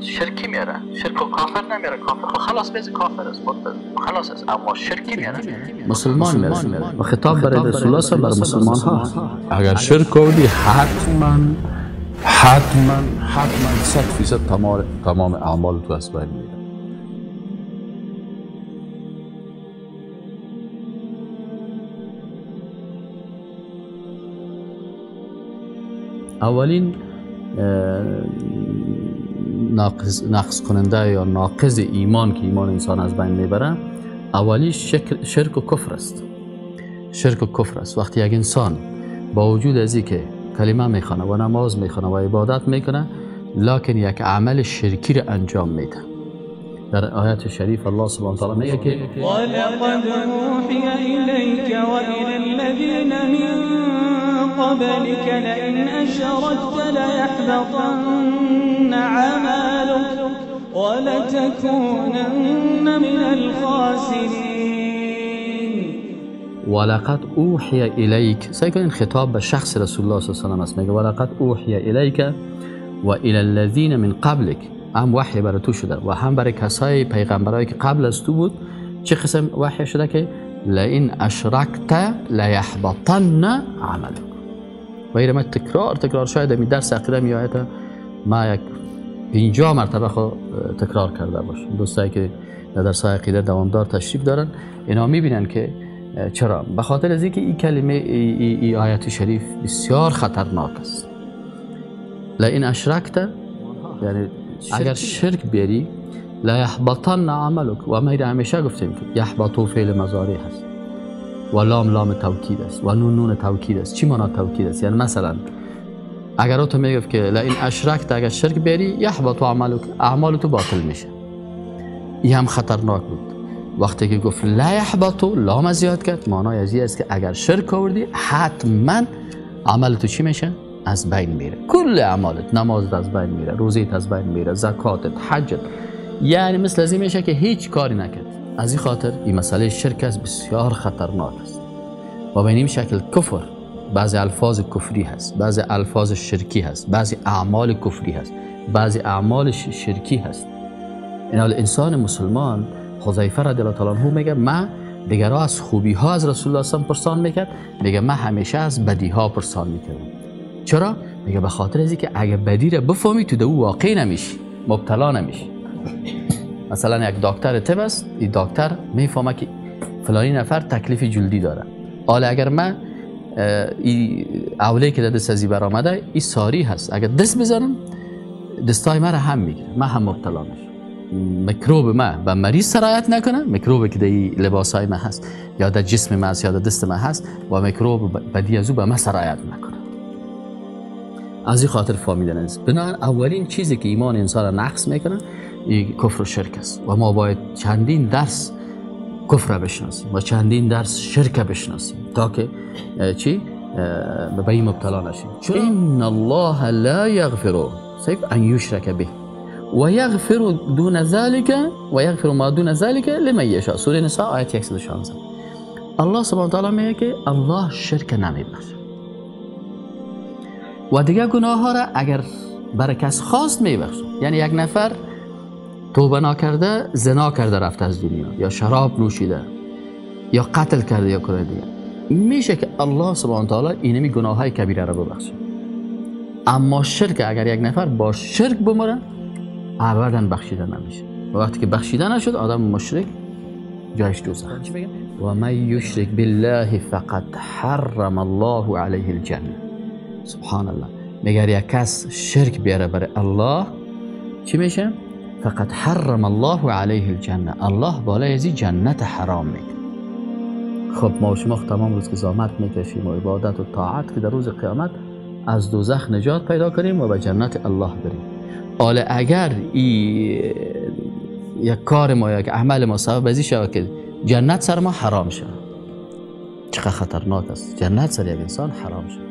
شرکی میاره، شرک و کافر نمیاره. کافر خلاص بیز کافر است، خلاص است، اما شرکی میاره مسلمان میره و خطاب برای رسول الله صلی الله علیه و مسلمان ها. اگر شرک کردی حتما 100% تمام اعمال تو از بین میره. اولین نقص کننده یا ناقض ایمان که ایمان انسان از بین میبره، اولی شرک و کفر است. شرک و کفر است. وقتی یک انسان با وجود از اینکه کلمه میخونه و نماز میخونه و عبادت میکنه، لکن یک عمل شرکی را انجام میده. در آیات شریف الله سبحانه و تعالی میگه که ولقد اوحی الیک و الی الذین من قبلك لئن اشركت ليحبطن عملك ولتكونن من الخاسرین. ولقد اوحی الیک، سعی کنین خطاب به شخص رسول الله صلی الله علیه و آله است. میگه ولقد اوحی الیک و الی الذین من قبلک، هم وحی برای تو شده و هم برای کسای پیغمبرایی که قبل از تو بود. چه قسم وحی شده؟ که لئن اشرکت لیحبطن عملک. و ایره ما تکرار شاید می درس عقیده می آیت ما یک 50 مرتبه خود تکرار کرده باشم. دوستایی که در درس عقیده دوامدار تشریف دارن اینا می بینن که چرا؟ به خاطر از اینکه این کلمه این آیت شریف بسیار خطرناک است. لئن اشرکت یعنی اگر شرک بیاری، لیحبطن عملک. و ما همیشه گفتیم که یحبطو فعل مضارع هست و لام توکید است و نون توکید است. چی معنی توکید است؟ یعنی مثلا اگر تو میگفت که لئن اشرکت، اگر شرک بیاری، یحبط عملک، اعمال تو باطل میشه. این هم خطرناک بود. وقتی که گفت لا یحبط، لام زیاد کرد، معنای از این است که اگر شرک آوردی حتما عمل تو چی میشه؟ از بین میره. کل اعمالت، نمازت از بین میره، روزیت از بین میره، زکاتت، حجت، یعنی مثل از این میشه که هیچ کاری نکرد. از این خاطر این مسئله شرک است بسیار خطرناک است. و به این شکل کفر، بعضی الفاظ کفری هست، بعضی الفاظ شرکی هست، بعضی اعمال کفری هست، بعضی اعمال شرکی هست. این انسان مسلمان، حذیفه رضی الله تعالی عنه میگه من دیگرها از خوبی ها از رسول الله صلی الله علیه و پرسان میکرد، میگه من همیشه از بدی ها پرسان میکردم. چرا؟ میگه به خاطر از اینکه اگه بدی را بفهمی تو دو واقع نمیشی، مبتلا نمیشی. مثلا یک دکتر طب است، این دکتر میفهمه که فلانی نفر تکلیف جلدی داره. حالا اگر من این اولی که دست ازی برآمده این ساری هست، اگر دست بزنم دستای من را هم میگیره، من هم مبتلا میشم. میکروب من به مریض سرایت نکنه، میکروبی که در لباسای من هست یا در جسم من یا در دست من هست و میکروب بدی از او به من سرایت نکنه. از این خاطر فهمیدن است. بنابراین اولین چیزی که ایمان انسان را نقص میکنه این کفر و شرک است و ما باید چندین درس کفر بشناسیم و چندین درس شرک بشناسیم تا که چی؟ به این مبتلا نشیم. چون ان الله لا یغفر ان یشرک به و یغفر دون ذلك و یغفر ما دون ذلك لمن یشاء. سوره نساء آیت 116. الله سبحانه و تعالی میگه که الله شرک نمیبخشه و دیگه گناه ها را اگر برای کس خواست میبخشه. یعنی یک نفر توبه نکرده، زنا کرده رفته از دنیا، یا شراب نوشیده، یا قتل کرده، یا کار دیگه، میشه که الله سبحانه و تعالی اینمی گناه های کبیره را ببخشه. اما شرک اگر یک نفر با شرک بمره ابدا بخشیده نمیشه و وقتی که بخشیده نشد آدم مشرک جایش دوزخ. و من یشرک بالله فقد حرم الله علیه الجنه. سبحان الله. مگر یک کس شرک بیاره برای الله چی میشه؟ فقد حرم الله علیه الجنه. الله بالای ازی جنت حرام میکنه. خب ما و شما تمام روز که زحمت میکشیم و عبادت و طاعت که در روز قیامت از دوزخ نجات پیدا کنیم و به جنت الله بریم. حالا اگر یک کار ما یا یک عمل ما سبب ازی شود که جنت سر ما حرام شود، چقدر خطرناک است جنت سر یک انسان حرام شود.